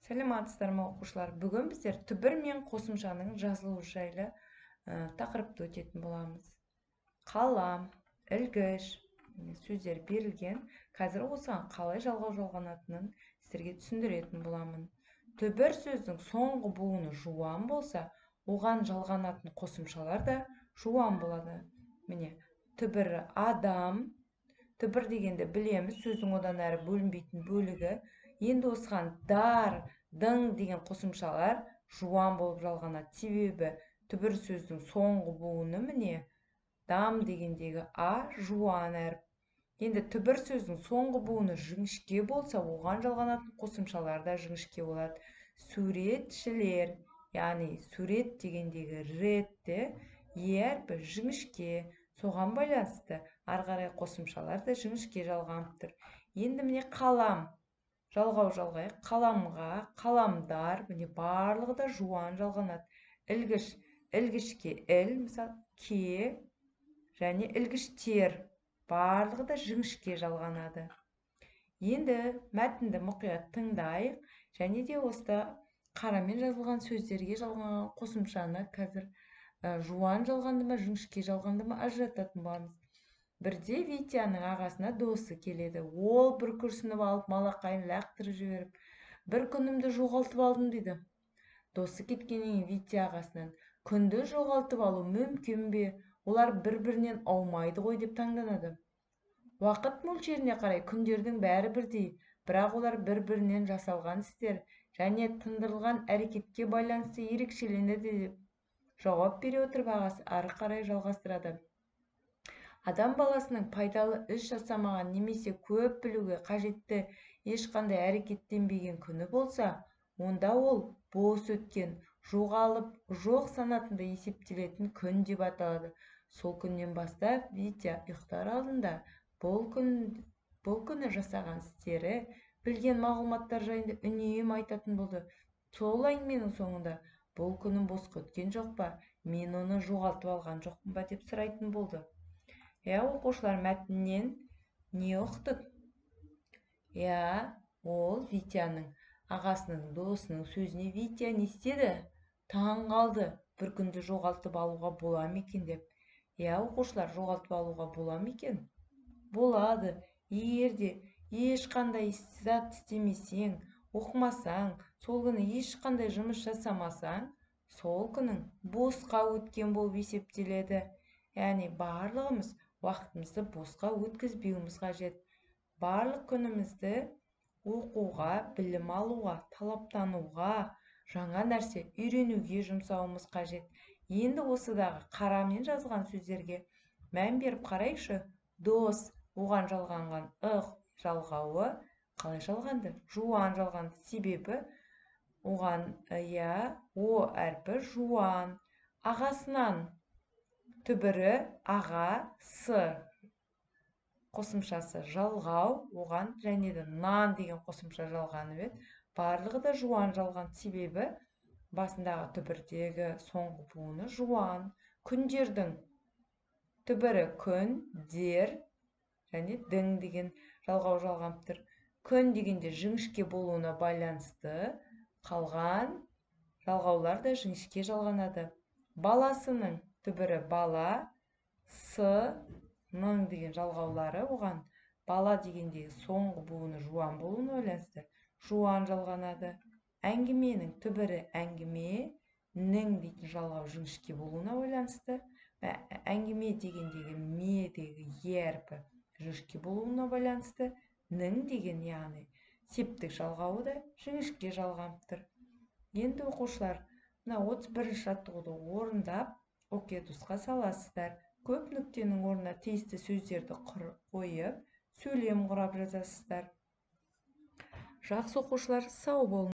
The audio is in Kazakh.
Сәлеметсіздер ме оқушылар? Бүгін біздер түбір мен қосымшаның жазылуы жайлы тақырыпты өтетін боламыз. Қалам, ілгіш сөздер берілген. Қазір осыған қалай жалғау жалғанатынын сіздерге түсіндіретін боламын. Түбір сөздің соңғы буыны жуан болса, оған жалғанатын қосымшалар да жуан болады. Міне, түбірі адам. Түбір дегенде білеміз, сөздің одан әрі бөлінбейтін бөлігі. Енді осыған дар, дың деген қосымшалар жуан болып жалғанады. Себебі түбір сөздің соңғы буыны міне дам дегендегі а жуан әріп. Енді түбір сөздің соңғы буыны жіңішке болса, оған жалғанатын қосымшалар да жіңішке болады. Суретшілер, яғни сурет дегендегі ретте әрпі жіңішке, соған байланысты ары қарай қосымшалар да жіңішке жалғанып тұр. Енді міне қалам. Жалғау жалғайық. Қаламға, қаламдар, міне барлығы да жуан жалғанады. Ілгіш, ілгішке іл, мысалы, ке, және ілгіштер, барлығы да жіңішке жалғанады. Енді мәтінді мұқият тыңдайық, және де осыда қарамен жазылған сөздерге жалғанған қосымшаны қазір жуан жалғанды ма, жіңішке жалғанды ма ажырататын боламыз. Бірде Витяның ағасына досы келеді. Ол бір күрсініп алып, малақайын лақтырып жіберіп, бір күнімді жоғалтып алдым дейді. Досы кеткеннен Витя ағасынан, күнді жоғалтып алу мүмкін бе? Олар бір-бірінен аумайды ғой деп таңданады. Уақыт мөлшеріне қарай күндердің бәрі бірдей, бірақ олар бір-бірінен жасалған істер және тындырылған әрекетке байланысты ерекшеленеді деп жауап бере отырып ағасы ары қарай жалғастырады. Адам баласының пайдалы іс жасамаған немесе көп білуге қажетті ешқандай әрекеттенбеген күні болса, онда ол бос өткен, жоғалып, жоқ санатында есептелетін күн деп аталады. Сол күннен бастап Витя ұйықтар алдында бұл күні жасаған істері, білген мағлұматтар жайында үнемі айтатын болды. Сол әңгіменің соңында бұл күнім босқа өткен жоқ па, мен оны жоғалтып алған жоқпын ба деп сұрайтын болды. Оқушылар мәтіннен не ұқтық? Ол Витяның ағасының досының сөзіне Витя не істеді? Таң қалды, бір күнді жоғалтып алуға бола ма екен деп. Оқушылар, жоғалтып алуға бола ма екен? Болады. Егерде ешқандай зат істемесең, оқымасаң, сол күні ешқандай жұмыс жасамасаң, сол күнің босқа өткен болып есептеледі. Яғни барлығымыз уақытымызды босқа өткізбеуіміз қажет. Барлық күнімізді оқуға, білім алуға, талаптануға, жаңа нәрсе үйренуге жұмсауымыз қажет. Енді осыдағы қарамен жазған сөздерге мән беріп қарайықшы. Дос, оған жалғанған ық жалғауы қалай жалғанды? Жуан жалғанды. Себебі оған о әрпі жуан. Ағасынан түбірі аға, с қосымшасы жалғау, оған және де нан деген қосымша жалғанып еді. Барлығы да жуан жалған, себебі басындағы түбірдегі соңғы буыны жуан. Күндердің түбірі күн, дер және дің деген жалғау жалғанып тұр. Күн дегенде жіңішке болуына байланысты қалған жалғаулар да жіңішке жалғанады. Баласының түбірі бала, ның деген жалғаулары оған бала дегендегі соңғы буыны жуан болуына байланысты жуан жалғанады. Әңгіменің түбірі әңгіме, нің дейтін жалғау жіңішке болуына байланысты, әңгіме дегендегі медегі әрпі жіңішке болуына байланысты, нің деген яғни септік жалғауы да жіңішке жалғанып тұр. Енді оқушылар, 31-ші жаттығуды орындап, оқедусқа саласыздар. Көп нүктенің орнына тиісті сөздерді қойып, сөйлем құрап жазасыздар. Жақсы оқушылар, сау болыңыздар.